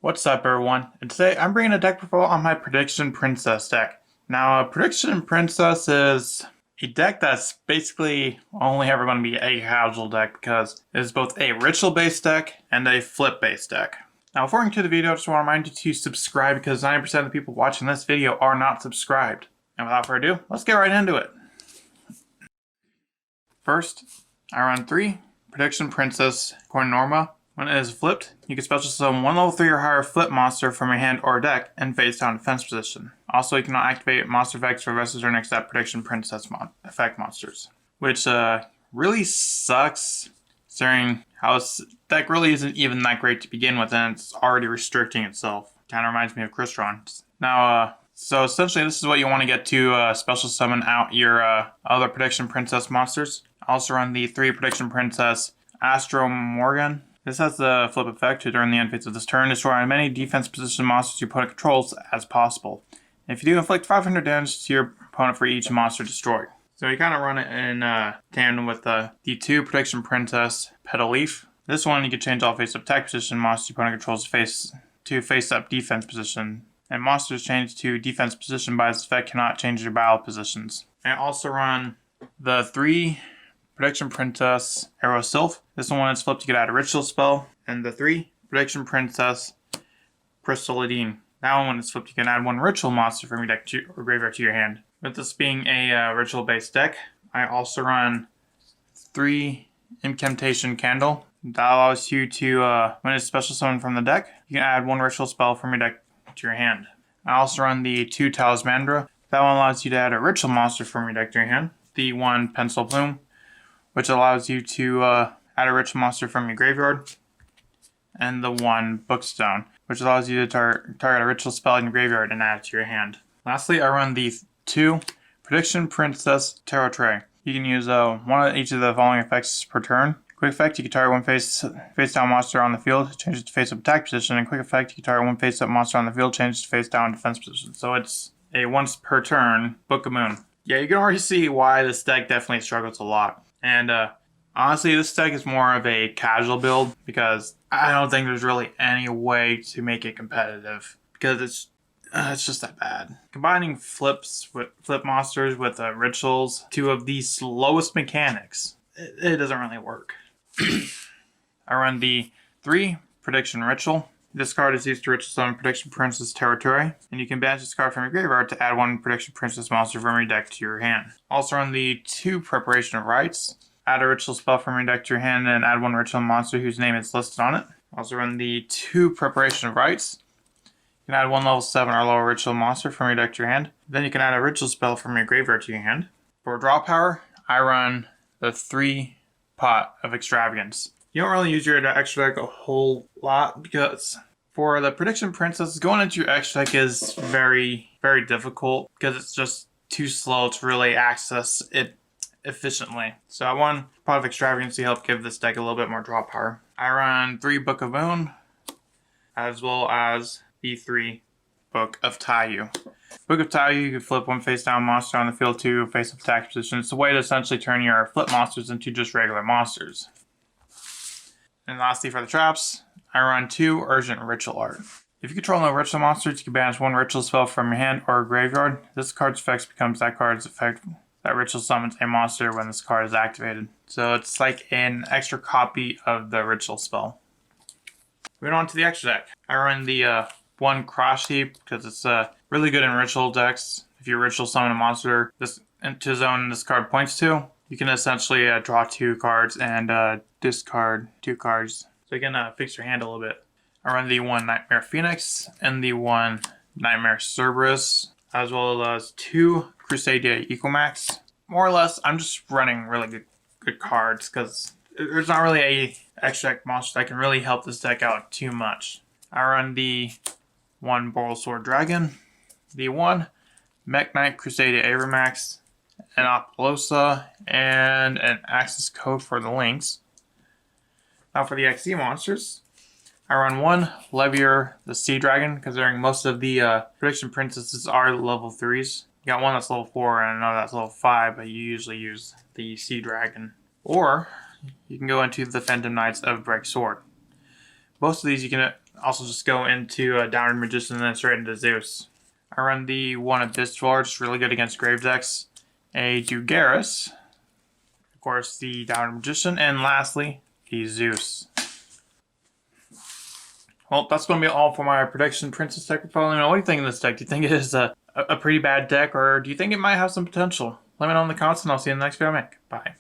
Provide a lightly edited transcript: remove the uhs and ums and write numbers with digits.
What's up, everyone? And today I'm bringing a deck profile on my Prediction Princess deck. Now, Prediction Princess is a deck that's basically only ever going to be a casual deck because it is both a ritual-based deck and a flip-based deck. Now, before we get to the video, I just want to remind you to subscribe because 90% of the people watching this video are not subscribed. And without further ado, let's get right into it. First, I run 3 Prediction Princess Coin Norma. When it is flipped, you can special summon one level 3 or higher flip monster from your hand or deck in face down defense position. Also, you cannot activate monster effects for the rest of your turn except Prediction Princess effect monsters, which really sucks considering how this deck really isn't even that great to begin with and it's already restricting itself. Kind of reminds me of Crystron. Now, so essentially this is what you want to get to special summon out your other Prediction Princess monsters. Also run the 3 Prediction Princess Astro Morgan. This has the flip effect to during the end phase of this turn, destroy as many defense position monsters your opponent controls as possible. If you do, inflict 500 damage to your opponent for each monster destroyed. So you kind of run it in tandem with the 2 Prediction Princess Petal Leaf. This one you can change all face-up attack position monsters your opponent controls face-up defense position. And monsters change to defense position by this effect cannot change your battle positions. And also run the 3 Prediction Princess Arrow Sylph. This one is flipped to get out a ritual spell. And the 3 Prediction Princess Crystal Adine. That one, when it's flipped, you can add 1 ritual monster from your deck or graveyard to your hand. With this being a ritual based deck, I also run 3 Incantation Candle. That allows you to, when it's special summoned from the deck, you can add 1 ritual spell from your deck to your hand. I also run the 2 Talismandra. That one allows you to add a ritual monster from your deck to your hand. The 1 Pencil Bloom, which allows you to add a ritual monster from your graveyard. And the 1 Bookstone, which allows you to target a ritual spell in your graveyard and add it to your hand. Lastly, I run the 2 Prediction Princess Tarot Tray. You can use one of each of the following effects per turn. Quick effect, you can target 1 face-down monster on the field, change it to face-up attack position, and quick effect, you can target 1 face-up monster on the field, change it to face-down defense position. So it's a once per turn Book of Moon. Yeah, you can already see why this deck definitely struggles a lot. And honestly, this deck is more of a casual build because I don't think there's really any way to make it competitive because it's just that bad. Combining flip monsters with rituals, 2 of the slowest mechanics, it doesn't really work. I run the 3 Prediction Ritual. This card is used to ritual summon Prediction Princess Territory, and you can banish this card from your graveyard to add 1 Prediction Princess monster from your deck to your hand. Also run the 2 Preparation of Rites. Add a ritual spell from your deck to your hand and add 1 ritual monster whose name is listed on it. Also run the 2 Preparation of Rites. You can add 1 level 7 or lower ritual monster from your deck to your hand. Then you can add a ritual spell from your graveyard to your hand. For draw power, I run the 3 Pot of Extravagance. You don't really use your extra deck a whole lot because for the Prediction Princess, going into your extra deck is very, very difficult because it's just too slow to really access it efficiently. So I want Pot of Extravagance to help give this deck a little bit more draw power. I run 3 Book of Moon as well as the 3 Book of Taiyu. Book of Taiyu, you can flip 1 face-down monster on the field to face-up attack position. It's a way to essentially turn your flip monsters into just regular monsters. And lastly, for the traps, I run 2 Urgent Ritual Art. If you control no ritual monsters, you can banish 1 ritual spell from your hand or graveyard. This card's effect becomes that card's effect that ritual summons a monster when this card is activated. So it's like an extra copy of the ritual spell. Moving on to the extra deck. I run the 1 Crash Heap because it's really good in ritual decks. If you ritual summon a monster into zone this card points to, you can essentially draw 2 cards and discard 2 cards. So you can fix your hand a little bit. I run the 1 Nightmare Phoenix and the 1 Nightmare Cerberus, as well as 2 Crusadia Ecomax. More or less, I'm just running really good cards because there's not really a extra deck monster that can really help this deck out too much. I run the 1 Borrelsword Dragon, the 1 Mech Knight Crusadia Aeromax, an Apollosa, and an Access Code for the links. Now for the XE monsters, I run 1 Levier the Sea Dragon, considering most of the Prediction Princesses are level 3s. You got one that's level 4 and another that's level 5, but you usually use the Sea Dragon. Or you can go into the Phantom Knights of Break Sword. Most of these you can also just go into a Downward Magician and then straight into Zeus. I run the one Abyss Dweller, just really good against Grave decks. A Dugaris. Of course, the Downward Magician. And lastly, the Zeus. Well, that's going to be all for my Prediction Princess deck. What do you think of this deck? Do you think it is a pretty bad deck, or do you think it might have some potential? Let me know in the comments, and I'll see you in the next video I make. Bye.